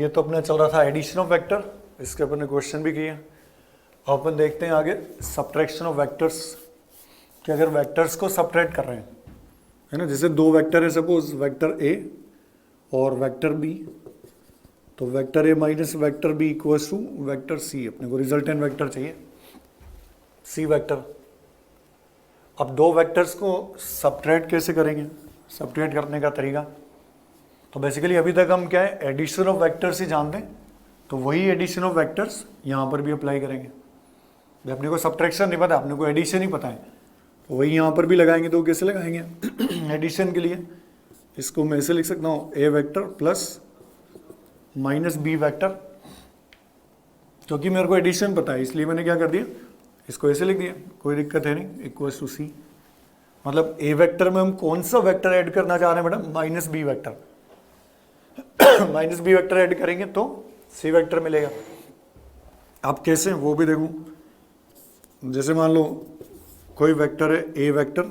ये तो अपना चल रहा था एडिशन ऑफ वेक्टर, इसके अपन ने क्वेश्चन भी किया। अब अपन देखते हैं आगे सब्ट्रैक्शन ऑफ वेक्टर्स, कि अगर वेक्टर्स को सब्ट्रैक्ट कर रहे हैं, है ना, जैसे दो वेक्टर है सपोज, वेक्टर ए और वेक्टर बी, तो vector a minus vector b equals to vector c. अपने को रिजल्टेंट वेक्टर चाहिए सी वेक्टर। अब दो वेक्टर्स को सब्ट्रैक्ट कैसे करेंगे, सब्ट्रैक्ट करने का तरीका, तो बेसिकली अभी तक हम क्या है एडिशन ऑफ वेक्टर्स ही जानते हैं, तो वही एडिशन ऑफ वेक्टर्स यहाँ पर भी अप्लाई करेंगे। अपने को सब्ट्रैक्शन नहीं पता, अपने को एडिशन ही पता है, तो वही यहाँ पर भी लगाएंगे। तो कैसे लगाएंगे एडिशन के लिए, इसको मैं ऐसे लिख सकता हूँ a vector plus minus b vector, क्योंकि मेरे को एडिशन पता है इसलिए मैंने क्या कर दिया, इसको ऐसे लिख दिया, कोई दिक्कत है नहीं, इक्वल्स टू सी। मतलब ए वेक्टर में हम कौन सा वेक्टर ऐड करना चाह रहे हैं madam, minus b vector minus b vector add करेंगे तो सी वेक्टर मिलेगा। अब कैसे वो भी देखूं, जैसे मान लो कोई वेक्टर है ए वेक्टर,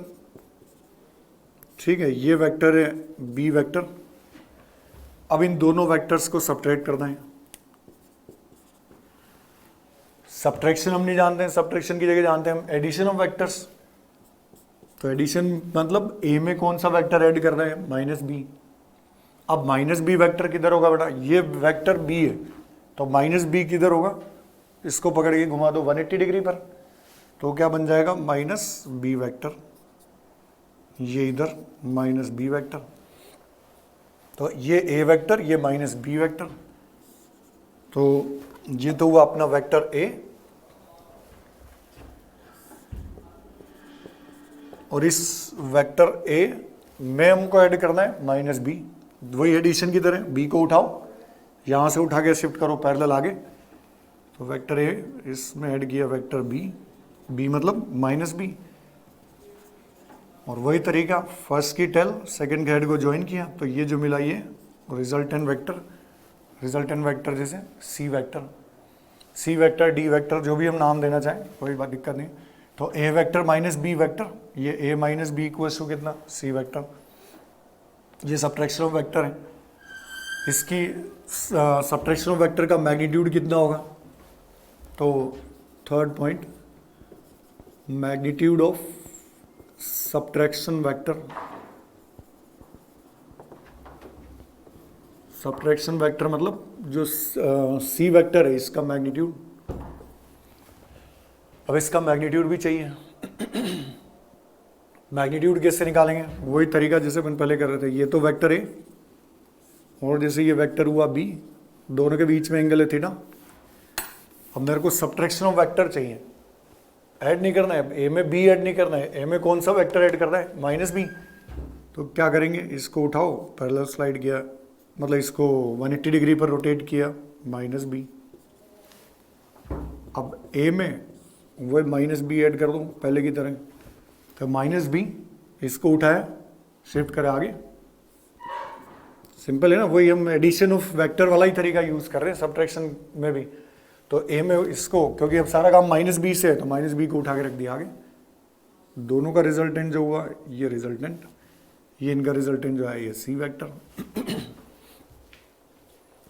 ठीक है, ये वेक्टर है बी वेक्टर। अब इन दोनों वेक्टर्स को सब्ट्रैक्ट करना है। सब्ट्रैक्शन हम नहीं जानते हैं, सब्ट्रैक्शन की जगह जानते हैं हम एडिशन ऑफ वेक्टर्स। तो एडिशन मतलब ए में कौन सा वेक्टर ऐड कर रहे हैं, माइनस बी। अब माइनस बी वेक्टर किधर होगा बेटा, ये वेक्टर बी है, तो माइनस बी किधर होगा, इसको पकड़ के घुमा दो 180 डिग्री पर, तो क्या बन जाएगा माइनस बी वेक्टर, ये इधर माइनस बी वेक्टर। तो ये ए वेक्टर, ये माइनस बी वेक्टर, तो ये तो हुआ अपना वेक्टर ए, और इस वेक्टर ए में हमको ऐड करना है माइनस बी। वही एडिशन की तरह बी को उठाओ, यहां से उठा के शिफ्ट करो पैरेलल आगे, तो वेक्टर ए इसमें ऐड किया वेक्टर बी, बी मतलब माइनस बी। और वही तरीका फर्स्ट की टेल सेकंड के हेड को ज्वाइन किया, तो ये जो मिला ये रिजल्टेंट वेक्टर, रिजल्टेंट वेक्टर जैसे C vector, C vector D vector जो भी हम नाम देना चाहें कोई बात दिक्कत नहीं। तो ए वेक्टर माइनस बी वेक्टर, ये ए माइनस बी इक्वल्स टू कितना, सी वेक्टर। ये सब्ट्रैक्शन ऑफ वेक्टर है। इसकी सब्ट्रैक्शन ऑफ वेक्टर का मैग्नीट्यूड कितना होगा, तो third point, magnitude of subtraction vector, subtraction vector मतलब जो सी वेक्टर है इसका मैग्नीट्यूड। अब इसका मैग्नीट्यूड भी चाहिए मैग्नीट्यूड कैसे निकालेंगे, वही तरीका जैसे अपन पहले कर रहे थे। ये तो वेक्टर ए और जैसे ये वेक्टर हुआ बी, दोनों के बीच में एंगल है थीटा। अब मेरे को सब्ट्रैक्शन ऑफ वेक्टर चाहिए, ऐड नहीं करना है ए में बी, ऐड नहीं करना है ए में कौन सा वेक्टर ऐड करना है, माइनस बी। तो क्या करेंगे, इसको उठाओ पैरेलल स्लाइड किया, मतलब इसको 180 डिग्री पर रोटेट किया, माइनस बी। अब ए में वही माइनस बी ऐड कर दूँ पहले की तरह, तो माइनस बी, इसको उठाया शिफ्ट करें आगे, सिंपल है ना, वही हम एडिशन ऑफ वेक्टर वाला ही तरीका यूज कर रहे हैं सब्ट्रैक्शन में भी। तो ए में इसको, क्योंकि अब सारा काम माइनस बी से है, तो माइनस बी को उठा के रख दिया आगे। दोनों का रिजल्टेंट जो हुआ ये रिजल्टेंट, ये इनका रिजल्टेंट जो है ये सी वेक्टर।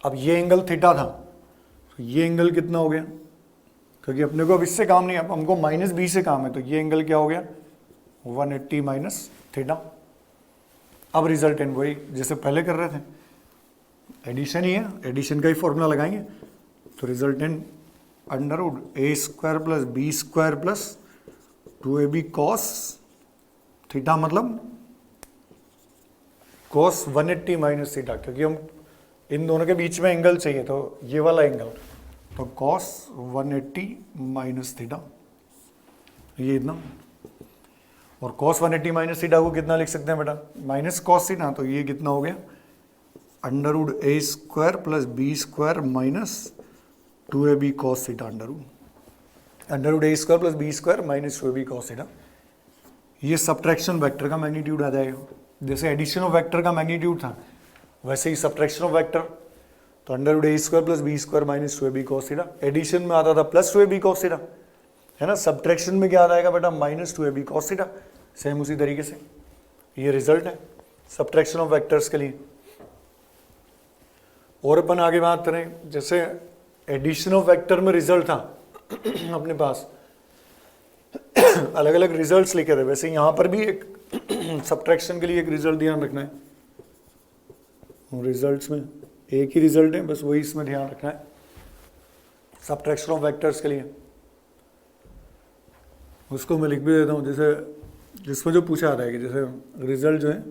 अब ये एंगल थीटा था, तो ये एंगल कितना हो गया, क्योंकि अपने को अब इससे काम नहीं है, अब हमको माइनस बी से काम है, तो ये एंगल क्या हो गया 180 माइनस थीटा। अब रिजल्टेंट वही जैसे पहले कर रहे थे, एडिशन ही है, एडिशन का ही फॉर्मूला लगाएंगे। तो resultant under root a square plus b square plus 2ab cos theta, मतलब कॉस 180 माइनस थीटा, क्योंकि हम इन दोनों के बीच में एंगल चाहिए, तो ये वाला एंगल, तो कॉस 180 माइनस थीटा, ये इतना। और कॉस 180 माइनस थीटा को कितना लिख सकते हैं बेटा, माइनस कॉस थीटा, तो ये कितना हो गया under root a square plus b square minus 2ab cos theta, under root a square plus b square minus 2ab cos theta. ये सब्ट्रैक्शन वेक्टर का मैग्नीट्यूड आ जाएगा। जैसे एडिशन ऑफ वेक्टर का मैग्नीट्यूड था, वैसे ही सब्ट्रैक्शन ऑफ वेक्टर, तो under root a square plus b square minus 2ab cos theta. Addition में आता था प्लस 2ab कॉस थीटा, है ना, सब्ट्रैक्शन में क्या आ जाएगा बेटा minus 2ab cos theta. Same उसी तरीके से ये रिजल्ट है सब्ट्रैक्शन ऑफ वेक्टर्स के लिए। और अपन आगे बात करें, जैसे एडिशन ऑफ वेक्टर में रिजल्ट था अपने पास अलग अलग रिजल्ट्स लिखे थे, वैसे यहाँ पर भी एक सब्ट्रैक्शन के लिए एक रिजल्ट ध्यान रखना है। रिजल्ट्स में एक ही रिजल्ट है, बस वही इसमें ध्यान रखना है सब्ट्रैक्शन ऑफ वेक्टर्स के लिए। उसको मैं लिख भी देता हूँ, जैसे जिसमें जो पूछा आता है कि जैसे रिजल्ट जो है,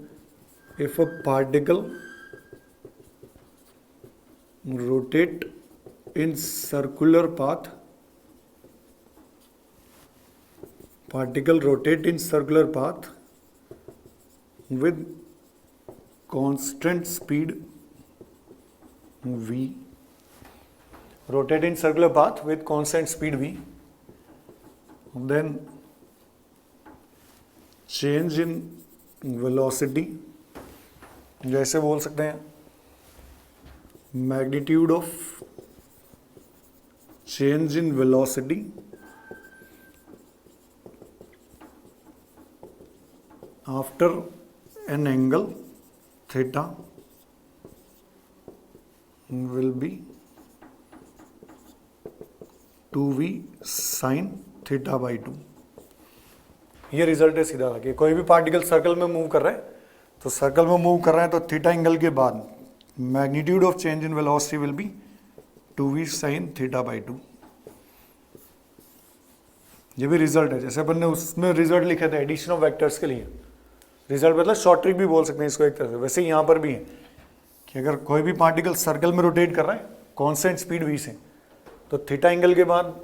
if a particle rotate in circular path, particle rotate in circular path with constant speed v, rotate in circular path with constant speed v, then change in velocity, जैसे बोल सकते हैं magnitude of change in velocity after an angle theta will be 2v sin theta by 2। ये result है सीधा कि कोई भी पार्टिकल सर्कल में मूव कर रहा है, तो सर्कल में मूव कर रहा है तो थीटा एंगल के बाद magnitude of change in velocity will be 2v sin theta by 2। ये भी रिजल्ट है, जैसे अपन ने उसमें रिजल्ट लिखे थे एडिशन ऑफ वेक्टर्स के लिए। रिजल्ट मतलब शॉर्ट ट्रिक भी बोल सकते हैं इसको एक तरह से। वैसे यहाँ पर भी है कि अगर कोई भी पार्टिकल सर्कल में रोटेट कर रहा है कांस्टेंट स्पीड v से, तो थीटा एंगल के बाद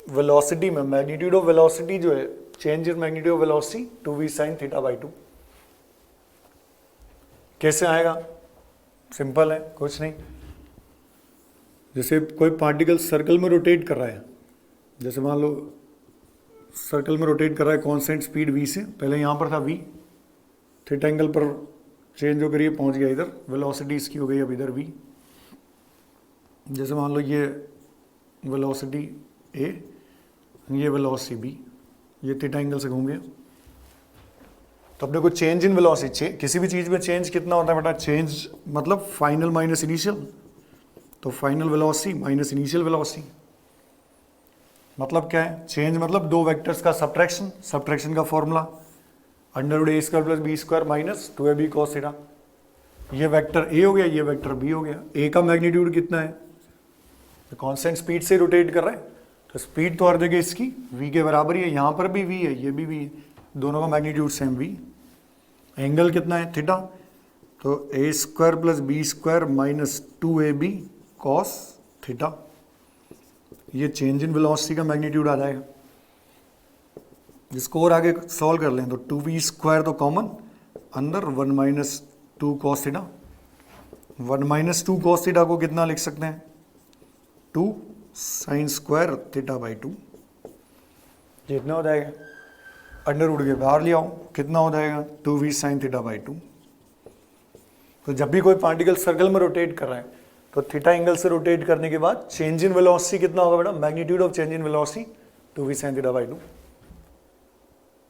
वेलोसिटी में मैग्नीट्यूड ऑफ वेलोसिटी जो है, change in magnitude of velocity 2v sin theta by 2। कैसे आएगा? सिंपल है, कुछ नहीं। जैसे कोई पार्टिकल सर्कल में रोटेट कर रहा है, जैसे मान लो सर्कल में रोटेट कर रहा है कांस्टेंट स्पीड v से, पहले यहाँ पर था v, थीटा एंगल पर चेंज होकर ये पहुँच गया इधर, वेलोसिटी इसकी हो गई अब इधर v। जैसे मान लो ये वेलोसिटी a, ये वेलोसिटी b, ये थीटा एंगल से घूम गया। तो अपने को चेंज इन वेलोसिटी, किसी भी चीज़ में चेंज कितना होता है बेटा? चेंज मतलब फाइनल माइनस इनिशियल, तो final velocity minus initial velocity. मतलब क्या है? चेंज मतलब दो वेक्टर्स का सब्ट्रैक्शन, सब्ट्रैक्शन का formula under a square plus b square minus 2ab cos theta. ये वेक्टर ए हो गया, ये वेक्टर बी हो गया। ए का मैग्नीट्यूड कितना है? तो कांस्टेंट स्पीड से रोटेट कर रहा है, तो स्पीड तो हर जगह इसकी v के बराबर ही है, यहाँ पर भी v है, ये भी v है, दोनों का मैग्नीट्यूड सेम v। एंगल कितना है? थीटा, तो a square plus b square minus 2ab cos theta. ये चेंज इन वेलोसिटी का मैग्नीट्यूड आ जाएगा। जिसको और आगे सॉल्व कर लें तो 2v स्क्वायर तो कॉमन, अंदर 1 minus 2 cos theta. 1 minus 2 cos theta को कितना लिख सकते हैं? 2 साइन स्क्वायर थीटा बाई 2। कितना हो जाएगा? अंडर रूट के बाहर ले आओ, कितना हो जाएगा? 2v sine theta by 2। तो जब भी कोई पार्टिकल सर्कल में रोटेट कर रहा है, तो थीटा एंगल से रोटेट करने के बाद चेंज इन वेलोसिटी कितना होगा बेटा? Magnitude of change in velocity 2v sine theta by 2।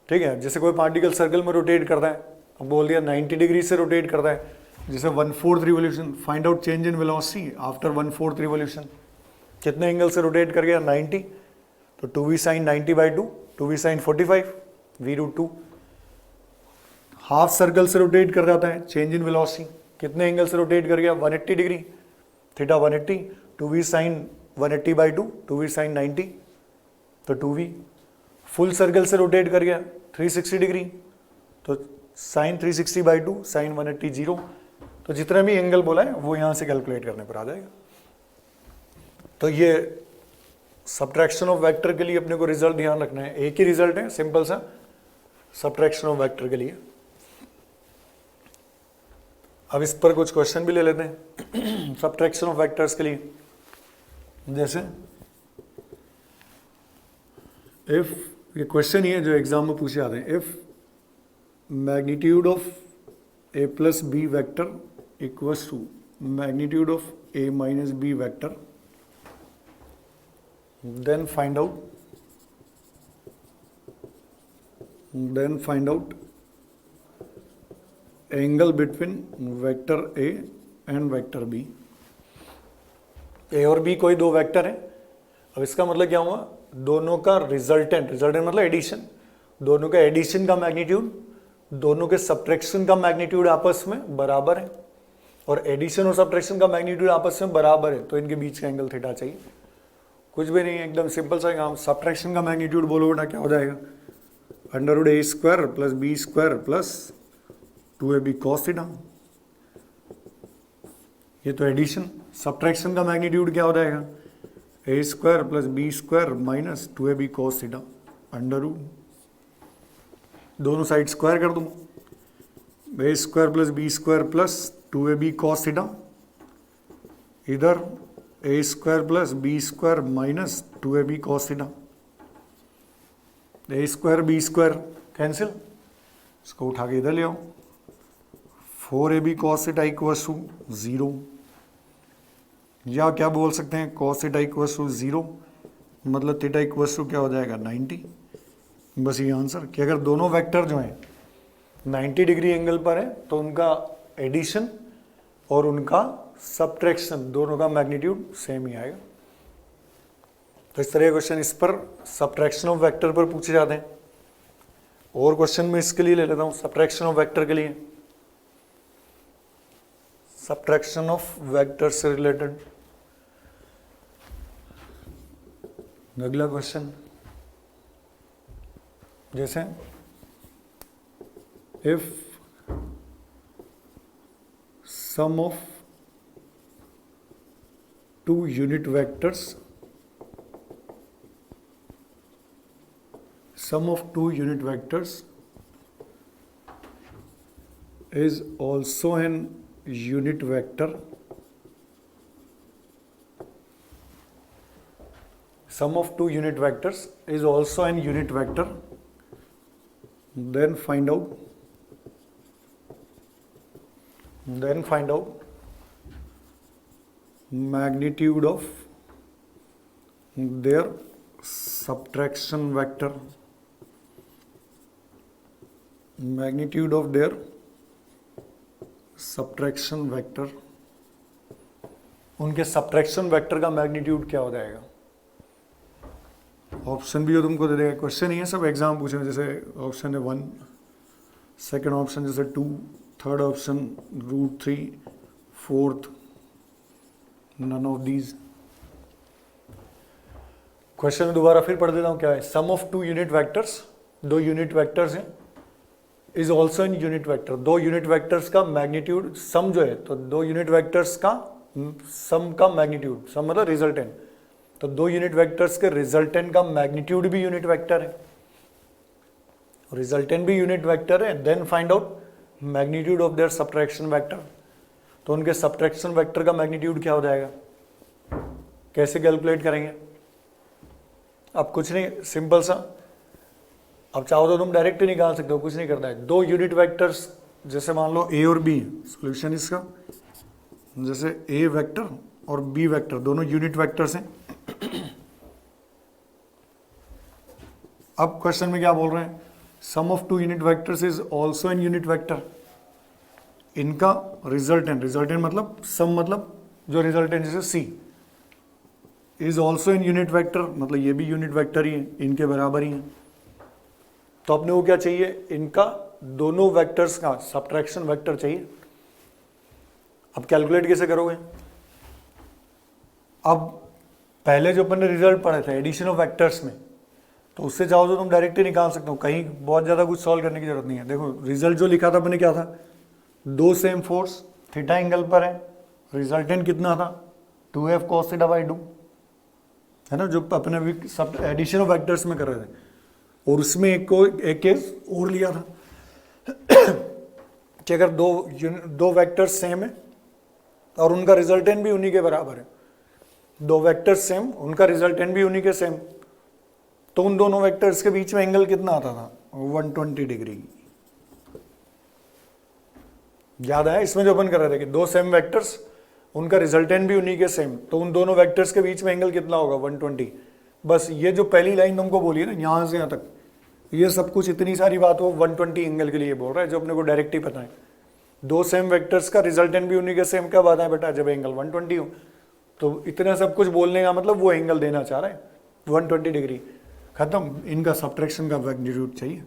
ठीक है, जैसे कोई पार्टिकल सर्कल में रोटेट कर रहा है, अब बोल दिया 90 डिग्री से रोटेट कर रहा है, जैसे 1/4 revolution, find out change in velocity after 1/4 revolution. कितने एंगल से रोटेट कर गया? 90, तो 2v sine 90 by 2, 2v sine 45 v√2। Half circle से रोटेट कर जाता है, चेंज इन वेलोसिटी कितने एंगल से रोटेट कर गया? 180 degree, theta 180, 2v sine 180 by 2, 2v sine 90, तो 2v। फुल सर्कल से रोटेट कर गया 360 डिग्री, तो साइन 360 बाई 2, साइन 180 0। तो जितने भी एंगल बोला है वो यहाँ से कैलकुलेट करने पर आ जाएगा। तो ये सब्ट्रैक्शन ऑफ वेक्टर के लिए अपने को रिजल्ट ध्यान रखना है, एक ही रिजल्ट है सिंपल सा सब्ट्रैक्शन ऑफ वेक्टर के लिए। अब इस पर कुछ क्वेश्चन भी ले लेते हैं सब्ट्रैक्शन ऑफ वेक्टर्स के लिए। जैसे इफ, ये क्वेश्चन ही है जो एग्जाम में पूछे आते हैं, if magnitude of a plus b vector equals to magnitude of a minus b vector, then find out angle between vector A and vector B। ए और बी कोई दो वेक्टर हैं। अब इसका मतलब क्या हुआ, दोनों का रिजल्टेंट मतलब एडिशन, दोनों का एडिशन का मैग्नीट्यूड दोनों के सब्ट्रैक्शन का मैग्नीट्यूड आपस में बराबर है, और एडिशन और सब्ट्रैक्शन का मैग्नीट्यूड आपस में बराबर है, तो इनके बीच का एंगल थीटा चाहिए। कुछ भी नहीं है, एकदम सिंपल सा काम। सब्ट्रैक्शन का मैग्नीट्यूड बोलो बेटा क्या हो जाएगा, √a² + b² + 2ab cos theta. ये तो एडिशन। सब्ट्रैक्शन का मैग्नीट्यूड क्या हो जाएगा, a² + b² - 2ab cos theta √। दोनों साइड स्क्वायर कर दूँ, a² + b² + 2ab cos theta, इधर a² + b² - 2ab cos theta. a² b² cancel, इसको उठा के इधर ले आओ, 4ab cos थीटा = 0, या क्या बोल सकते हैं cos थीटा = 0, मतलब थीटा = क्या हो जाएगा 90। बस ये आंसर कि अगर दोनों वेक्टर जो हैं 90 डिग्री एंगल पर है तो उनका एडिशन और उनका सब्ट्रैक्शन दोनों का मैग्नीट्यूड सेम ही आएगा। तो इस तरह के क्वेश्चन इस पर सब्ट्रैक्शन ऑफ वेक्टर पर पूछे जाते हैं। और क्वेश्चन में इसके लिए ले लेता हूं, सब्ट्रैक्शन ऑफ वेक्टर के लिए, सब्ट्रैक्शन ऑफ वेक्टर से रिलेटेड अगला क्वेश्चन, जैसे if sum of two unit vectors is also an unit vector, sum of two unit vectors is also an unit vector, then find out magnitude of their subtraction vector, उनके subtraction vector का magnitude क्या हो जाएगा। Option भी हो तुमको दे देगा, question ही है सब, एग्जाम पूछे, जैसे ऑप्शन है 1, सेकंड ऑप्शन जैसे 2, third option √3, fourth none of these. Question में दोबारा फिर पढ़ देता हूँ, क्या है, sum of two unit vectors, दो यूनिट वेक्टर्स हैं, is also in unit vector, दो यूनिट वेक्टर्स का मैग्नीट्यूड सम जो है, तो दो यूनिट वेक्टर्स का सम का मैग्नीट्यूड, सम मतलब रिजल्टेंट, तो दो यूनिट वेक्टर्स के रिजल्टेंट का मैग्नीट्यूड भी यूनिट वेक्टर है, रिजल्टेंट भी यूनिट वेक्टर है। Then find out magnitude of their subtraction vector, तो उनके सब्ट्रैक्शन वेक्टर का मैग्नीट्यूड क्या हो जाएगा, कैसे कैलकुलेट करेंगे। अब कुछ नहीं, सिंपल सा, अब चाहो तो तुम डायरेक्ट ही निकाल सकते हो, कुछ नहीं करना है। दो यूनिट वेक्टर्स, जैसे मान लो ए और बी, सॉल्यूशन इसका, जैसे ए वेक्टर और बी वेक्टर दोनों यूनिट वेक्टर्स हैं। अब क्वेश्चन में क्या बोल रहे हैं, sum of two unit vectors is also in unit vector, इनका रिजल्टेंट मतलब सम मतलब जो रिजल्टेंट, जैसे C is also in unit vector, मतलब ये भी यूनिट वेक्टर ही है, इनके बराबर ही है। तो अपने को क्या चाहिए, इनका दोनों वेक्टर्स का सब्ट्रैक्शन वेक्टर चाहिए। अब कैलकुलेट कैसे करोगे, अब पहले जो अपन ने रिजल्ट पढ़े थे एडिशन ऑफ वेक्टर्स में, तो उससे चाहो तो तुम डायरेक्ट ही निकाल सकते हो, कहीं बहुत ज़्यादा कुछ सॉल्व करने की जरूरत नहीं है। देखो रिजल्ट जो लिखा था अपने क्या था, दो सेम फोर्स थीटा एंगल पर है, रिजल्टेंट कितना था 2f cos θ/2, है ना, जो अपने भी सब एडिशन ऑफ वेक्टर्स में कर रहे थे। और उसमें एक केस और लिया था कि अगर दो वेक्टर्स सेम है और उनका रिजल्टेंट भी उन्हीं के बराबर है, दो वेक्टर्स सेम, उनका रिजल्टेंट भी उन्हीं के सेम, तो उन दोनों वेक्टर्स के बीच में एंगल कितना आता था 120 डिग्री। याद है इसमें जो अपन कर रहे थे कि दो सेम वेक्टर्स, उनका रिजल्टेंट भी उन्हीं के सेम, तो उन दोनों वेक्टर्स के बीच में एंगल कितना होगा 120। बस ये जो पहली लाइन तुमको बोली है ना, यहाँ से यहाँ तक, ये सब कुछ इतनी सारी बात वो 120 एंगल के लिए बोल रहा है, जो अपने को डायरेक्ट ही पता है। दो सेम वेक्टर्स का रिजल्टेंट भी उन्हीं के सेम, क्या बात है बेटा, जब एंगल 120 हो। तो इतना सब कुछ बोलने का मतलब वो एंगल देना चाह रहा है 120 डिग्री, खत्म। इनका सब्ट्रैक्शन का मैग्नीट्यूड चाहिए।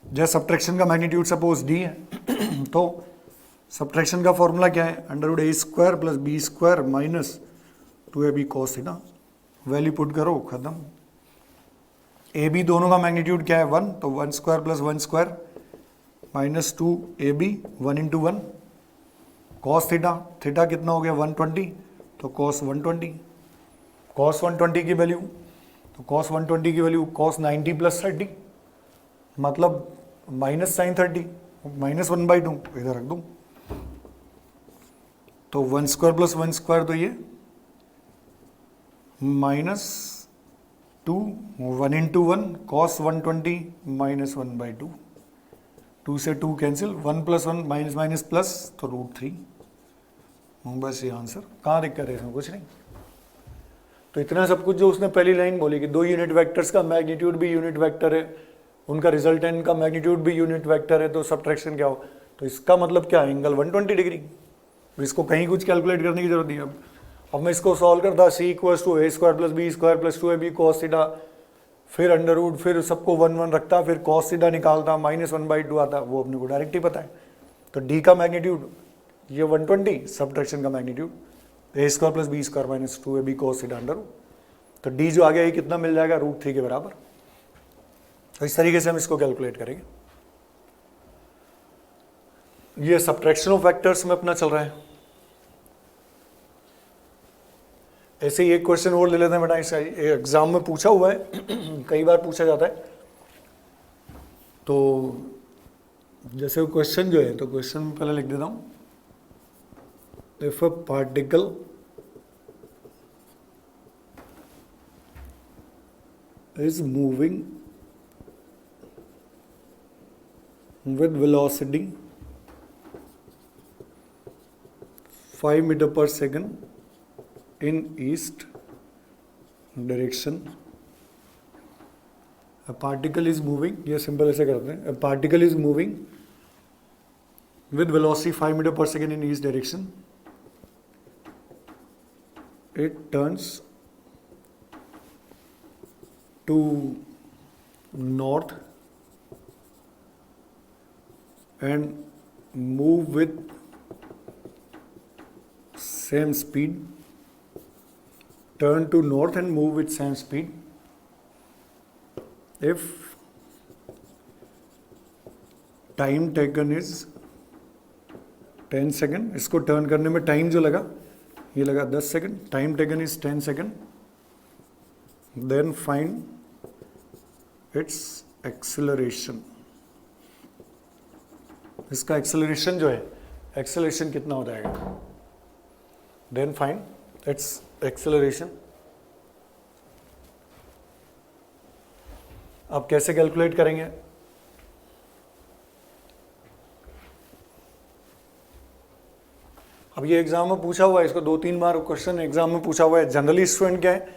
जैसे सब्ट्रैक्शन का मैग्नीट्यूड सपोज डी है तो सब्ट्रैक्शन का फॉर्मूला क्या है, under a square plus b square minus 2ab cos theta. Value put करो, खत्म। ए बी दोनों का मैग्नीट्यूड क्या है 1, तो 1 square plus 1 square minus 2ab 1 into 1 cos theta, theta कितना हो गया 120, तो cos 120, cos 120 की वैल्यू, तो cos 120 की वैल्यू cos 90 प्लस 30, मतलब माइनस साइन 30, माइनस 1/2 इधर रख दूँ, तो 1 स्क्वायर प्लस 1 स्क्वायर, तो ये माइनस 2 1 इंटू 1 cos 120 माइनस 1/2, 2 से 2 cancel, 1 plus 1 minus minus plus, तो √3। बस ये आंसर। कहाँ दिक्कत है इसमें, कुछ नहीं। तो इतना सब कुछ जो उसने पहली लाइन बोली कि दो यूनिट वेक्टर्स का मैग्नीट्यूड भी यूनिट वेक्टर है, उनका रिजल्टेंट का मैग्नीट्यूड भी यूनिट वेक्टर है, तो सब्ट्रैक्शन क्या हो, तो इसका मतलब क्या, एंगल 120 डिग्री। इसको कहीं कुछ कैलकुलेट करने की जरूरत नहीं। अब मैं इसको सॉल्व करता, c equals to a square plus b square plus 2ab cos theta, फिर अंडर रूट, फिर सबको 1 1 रखता, फिर cos थीटा निकालता, माइनस 1/2 आता, वो अपने को डायरेक्ट ही पता है। तो d का मैग्नीट्यूड ये 120, सब्ट्रैक्शन का magnitude a square plus b square minus 2ab cos theta under root, तो d जो आ गया ये कितना मिल जाएगा, √3 के बराबर। तो इस तरीके से हम इसको कैलकुलेट करेंगे। ये सब्ट्रैक्शन ऑफ वेक्टर्स में अपना चल रहा है। ऐसे ही एक क्वेश्चन और ले लेते हैं बेटा, इसका एग्जाम में पूछा हुआ है कई बार पूछा जाता है। तो जैसे वो क्वेश्चन जो है, तो क्वेश्चन में पहले लिख देता हूं, if a particle is moving with velocity 5 meter per second in east direction. A particle is moving, ये सिंपल ऐसे करते हैं, a particle is moving with velocity 5 meter per second in east direction. It turns to north and move with same speed, turn to north and move with same speed if time taken is 10 second. इसको turn करने में time जो लगा, ये लगा 10 second, time taken is 10 second, then find its acceleration. इसका acceleration जो है, एक्सेलरेशन कितना हो जाएगा, देन फाइंड इट्स एक्सेलरेशन। अब कैसे कैलकुलेट करेंगे, अब ये एग्जाम में पूछा हुआ है, इसको 2-3 बार क्वेश्चन एग्जाम में पूछा हुआ है। जनरली स्टूडेंट क्या है,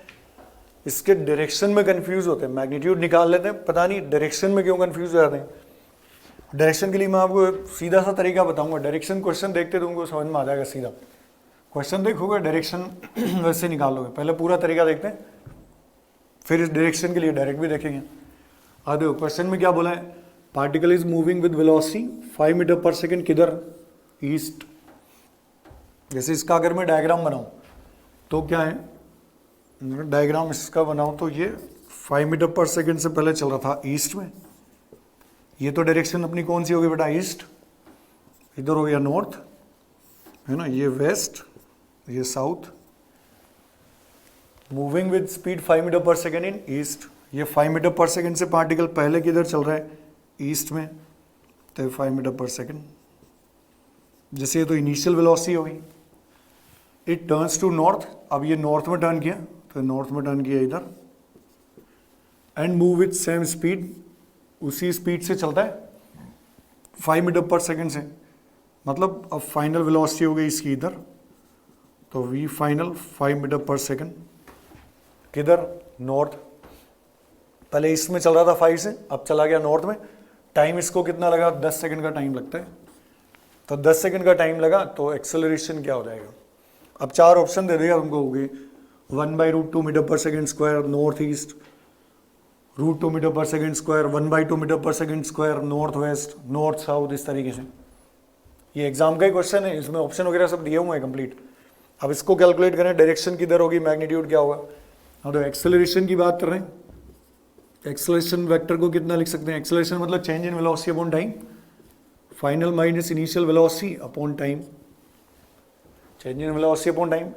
इसके डायरेक्शन में कंफ्यूज होते हैं, मैग्नीट्यूड निकाल लेते हैं, पता नहीं डायरेक्शन में क्यों कंफ्यूज हो जाते हैं। डायरेक्शन के लिए मैं आपको सीधा सा तरीका बताऊंगा, डायरेक्शन क्वेश्चन देखते तो उनको समझ में आ जाएगा। सीधा क्वेश्चन देखोगे, डायरेक्शन वैसे निकाल लोगे। पहले पूरा तरीका देखते हैं, फिर इस डायरेक्शन के लिए डायरेक्ट भी देखेंगे। आ देखो क्वेश्चन में क्या बोला है, particle is moving with velocity 5 metre per second, किधर, ईस्ट। जैसे इसका अगर मैं डायग्राम बनाऊं तो क्या है, डायग्राम इसका बनाऊं तो ये 5 मीटर पर सेकेंड से पहले चल रहा था ईस्ट में। ये तो डायरेक्शन अपनी कौन सी होगी बेटा, ईस्ट। इधर हो गया नॉर्थ, है ना, ये वेस्ट, ये south. Moving with speed 5 metre per second in east. ये 5 मीटर पर सेकेंड से पार्टिकल पहले किधर चल रहा है, ईस्ट में, तो 5 मीटर पर सेकेंड। जैसे ये तो इनिशियल वेलोसिटी होगी। इट टर्न्स टू नॉर्थ, अब ये नॉर्थ में टर्न किया, तो नॉर्थ में टर्न किया इधर, and move with same speed, उसी स्पीड से चलता है 5 मीटर पर सेकेंड से। मतलब अब फाइनल वेलोसिटी हो गई इसकी इधर, तो we final 5 metre per second, किधर, नॉर्थ। पहले ईस्ट में चल रहा था 5 से, अब चला गया नॉर्थ में। टाइम इसको कितना लगा, 10 सेकेंड का टाइम लगता है, तो 10 सेकेंड का टाइम लगा, तो एक्सेलरेशन क्या हो जाएगा। अब 4 ऑप्शन दे देगा तुमको, होगी 1/√2 metre per second square north east, √2 metre per second square, 1/2 metre per second square north west, north south, इस तरीके से। ये एग्जाम का ही क्वेश्चन है, इसमें ऑप्शन वगैरह सब दिए हुए हैं कंप्लीट। अब इसको कैलकुलेट करें, डायरेक्शन किधर होगी, मैग्नीट्यूड क्या होगा। हाँ, तो एक्सेलरेशन की बात कर रहे हैं, एक्सेलरेशन वेक्टर को कितना लिख सकते हैं, एक्सेलरेशन मतलब change in velocity upon time, final minus initial velocity upon time, change in velocity upon time.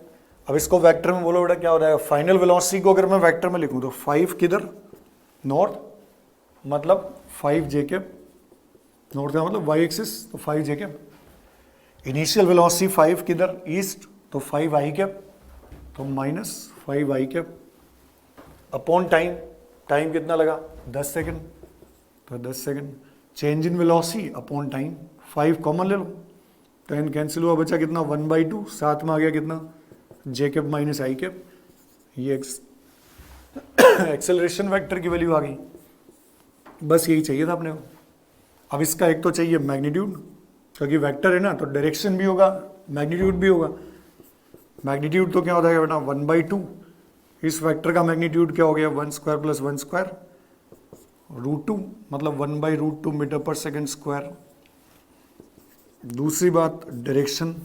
अब इसको वेक्टर में बोलो बेटा क्या हो जाएगा, फाइनल वेलोसिटी को अगर मैं वेक्टर में लिखूं तो 5 किधर, नॉर्थ, मतलब 5 जे कैप, नॉर्थ का मतलब वाई एक्सिस, तो 5 जे कैप। इनिशियल वेलोसिटी 5 किधर, ईस्ट, तो 5 आई कैप, तो -5 आई कैप अपॉन टाइम, टाइम कितना लगा 10 सेकंड, तो 10 second. Change in velocity upon time, 5 common ले लो, 10 कैंसिल हुआ, बचा कितना 1/2, साथ में आ गया कितना जे कैप माइनस आई कैप, ये एक्सेलरेशन वेक्टर की वैल्यू आ गई। बस यही चाहिए था अपने को। अब इसका एक तो चाहिए मैग्नीट्यूड, क्योंकि वेक्टर है ना तो डायरेक्शन भी होगा मैग्नीट्यूड भी होगा। मैग्नीट्यूड तो क्या हो जाएगा बेटा 1/2, इस वेक्टर का मैग्नीट्यूड क्या हो गया 1 स्क्वायर प्लस 1 स्क्वायर, √2 मतलब 1/√2 मीटर पर सेकेंड स्क्वायर। दूसरी बात डायरेक्शन,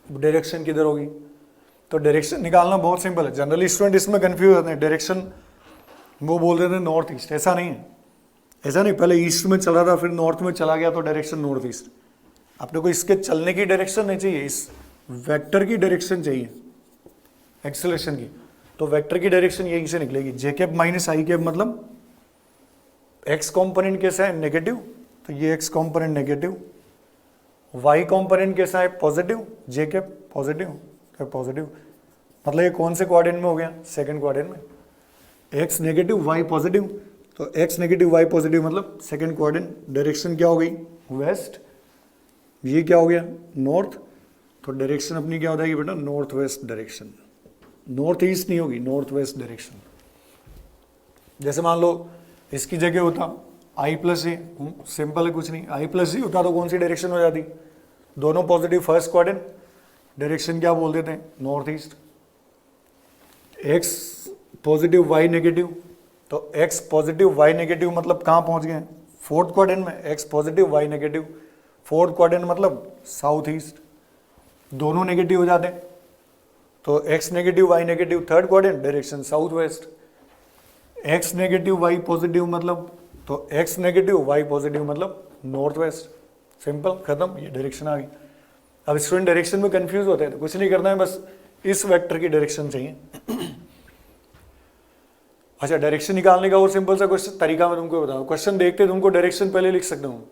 डायरेक्शन किधर होगी, तो डायरेक्शन निकालना बहुत सिंपल है। जनरली स्टूडेंट इसमें कंफ्यूज होते हैं, डायरेक्शन वो बोल देते हैं नॉर्थ ईस्ट, ऐसा नहीं है, ऐसा नहीं, पहले ईस्ट में चला था फिर नॉर्थ में चला गया तो डायरेक्शन नॉर्थ ईस्ट। अपने को इसके चलने की डायरेक्शन नहीं चाहिए, इस वेक्टर की डायरेक्शन चाहिए एक्सेलरेशन की। तो वेक्टर की डायरेक्शन यही से निकलेगी, J cap minus I cap, मतलब एक्स कॉम्पोनेंट कैसा है नेगेटिव, तो ये X component negative, Y component कैसा है positive, J cap positive, positive, मतलब ये कौन से क्वाड्रेंट में हो गया, सेकंड क्वाड्रेंट में। एक्स नेगेटिव वाई पॉजिटिव, तो एक्स नेगेटिव वाई पॉजिटिव मतलब सेकंड क्वाड्रेंट। डायरेक्शन क्या हो गई वेस्ट, ये क्या हो गया नॉर्थ, तो डायरेक्शन अपनी क्या हो जाएगी बेटा north west direction, north east नहीं होगी, नॉर्थ वेस्ट डायरेक्शन। जैसे मान लो इसकी जगह होता आई प्लस ए, सिंपल है कुछ नहीं, आई प्लस ए होता तो कौन सी डायरेक्शन हो जाती, दोनों पॉजिटिव फर्स्ट क्वाड्रेंट, डायरेक्शन क्या बोल देते हैं north east. X positive Y negative, तो एक्स पॉजिटिव वाई नेगेटिव मतलब कहाँ पहुँच गए फोर्थ क्वाड्रेंट में, X positive Y negative, fourth quadrant मतलब साउथ ईस्ट, दोनों नेगेटिव हो जाते हैं, तो X negative Y negative third quadrant, direction south west. X negative Y positive मतलब, तो एक्स नेगेटिव वाई पॉजिटिव मतलब नॉर्थ वेस्ट, सिंपल खत्म, ये डायरेक्शन आ गई। अब स्टूडेंट डायरेक्शन में कंफ्यूज होते हैं, तो कुछ नहीं करना है, बस इस वेक्टर की डायरेक्शन चाहिए। अच्छा, डायरेक्शन निकालने का और सिंपल सा क्वेश्चन तरीका मैं तुमको बताऊं, क्वेश्चन देखते तुमको डायरेक्शन पहले लिख सकता हूँ,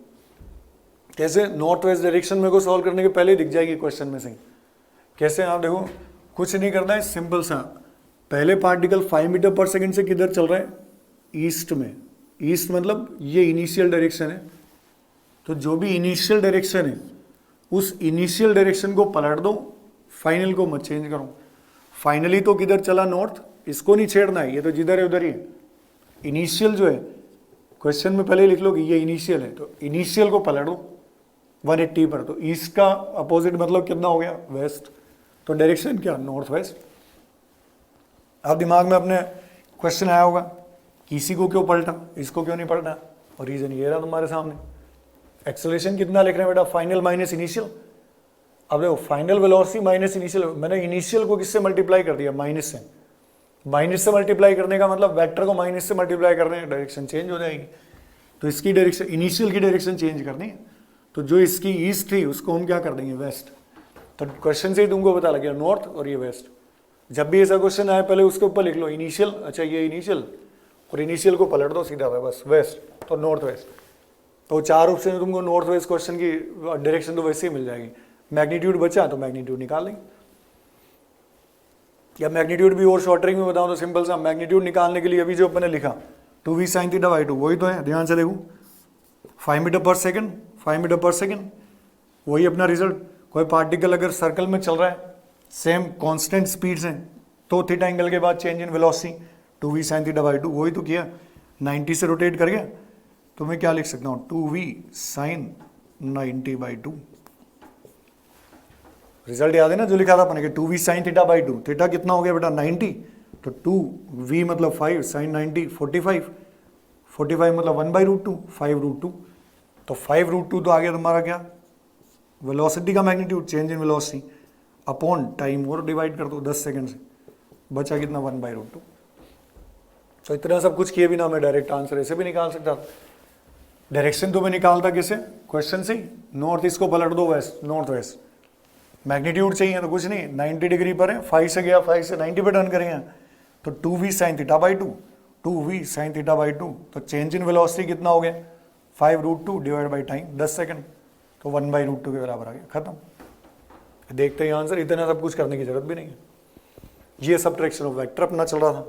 कैसे नॉर्थ वेस्ट डायरेक्शन मेरे को सॉल्व करने के पहले दिख जाएगी क्वेश्चन में से। कैसे, आप देखो कुछ नहीं करना है, सिंपल सा, पहले पार्टिकल 5 मीटर पर सेकंड से किधर चल रहा है, ईस्ट में, ईस्ट मतलब ये इनिशियल डायरेक्शन है, तो जो भी इनिशियल डायरेक्शन है उस इनिशियल डायरेक्शन को पलट दो, फाइनल को मत चेंज करो। फाइनली तो किधर चला नॉर्थ, इसको नहीं छेड़ना है, ये तो जिधर है उधर ही है। इनिशियल जो है क्वेश्चन में पहले लिख लो कि ये इनिशियल है, तो इनिशियल को पलट दो 180 पर, तो ईस्ट का अपोजिट मतलब कितना हो गया वेस्ट, तो डायरेक्शन क्या नॉर्थ वेस्ट। अब दिमाग में अपने क्वेश्चन आया होगा इसी को क्यों पलटा, इसको क्यों नहीं पलटा, और रीजन ये रहा तुम्हारे सामने। एक्सेलरेशन कितना लिख रहे हैं बेटा, फाइनल माइनस इनिशियल। अब देखो फाइनल वेलोसिटी माइनस इनिशियल, मैंने इनिशियल को किससे मल्टीप्लाई कर दिया, माइनस से। माइनस से मल्टीप्लाई करने का मतलब वेक्टर को माइनस से मल्टीप्लाई करने की डायरेक्शन चेंज हो जाएगी, तो इसकी डायरेक्शन इनिशियल की डायरेक्शन चेंज करनी है, तो जो इसकी ईस्ट थी उसको हम क्या कर देंगे वेस्ट। तो क्वेश्चन से ही तुमको पता लग गया नॉर्थ और ये वेस्ट। जब भी ऐसा क्वेश्चन आए पहले उसके ऊपर लिख लो इनिशियल, अच्छा ये इनिशियल, और इनिशियल को पलट दो सीधा बस वेस्ट, तो नॉर्थ वेस्ट। तो 4 ऑप्शन तुमको नॉर्थ वेस्ट क्वेश्चन की डायरेक्शन तो वैसे ही मिल जाएगी। मैग्नीट्यूड बचा तो मैग्नीट्यूड निकाल लेंगे, या मैग्नीट्यूड भी और शॉर्टरिंग में बताऊं तो सिंपल सा, मैग्नीट्यूड निकालने के लिए अभी जो अपने लिखा 2v sin θ/2 वही तो है, ध्यान से देखो 5 मीटर पर सेकंड, 5 मीटर पर सेकंड, वही अपना रिजल्ट। कोई पार्टिकल अगर सर्कल में चल रहा है सेम कांस्टेंट स्पीड से, तो थीटा एंगल के बाद change in velocity 2v sin θ/2 वही तो किया, 90 से रोटेट कर गया, तो मैं क्या लिख सकता हूँ 2v sin 90/2। रिजल्ट याद है ना जो लिखा था अपने, 2v sine theta by 2, theta कितना हो गया बेटा 90, तो 2v मतलब 5 साइन 90 45, 45 मतलब 1/√2 5√2, तो 5√2 तो आ गया तुम्हारा क्या, वेलोसिटी का magnitude, change in velocity upon time, और डिवाइड कर दो 10 सेकंड से, बचा कितना 1/√2। तो इतना सब कुछ किए बिना मैं डायरेक्ट आंसर ऐसे भी निकाल सकता था। डायरेक्शन तो मैं निकालता किसे, क्वेश्चन से ही, नॉर्थ ईस्ट को पलट दो वेस्ट नॉर्थ वेस्ट, मैग्नीट्यूड चाहिए तो कुछ नहीं, 90 डिग्री पर है, 5 से गया 5 से 90 पे टर्न करेंगे, तो 2v sine theta by 2, 2v sine theta by 2, तो चेंज इन वेलोसिटी कितना हो गया 5√2 डिवाइड बाई टाइम 10 सेकंड, तो 1/√2 के बराबर आ गया, खत्म। देखते हैं आंसर, इतना सब कुछ करने की जरूरत भी नहीं है। ये सब्ट्रैक्शन ऑफ वेक्टर अपना चल रहा था।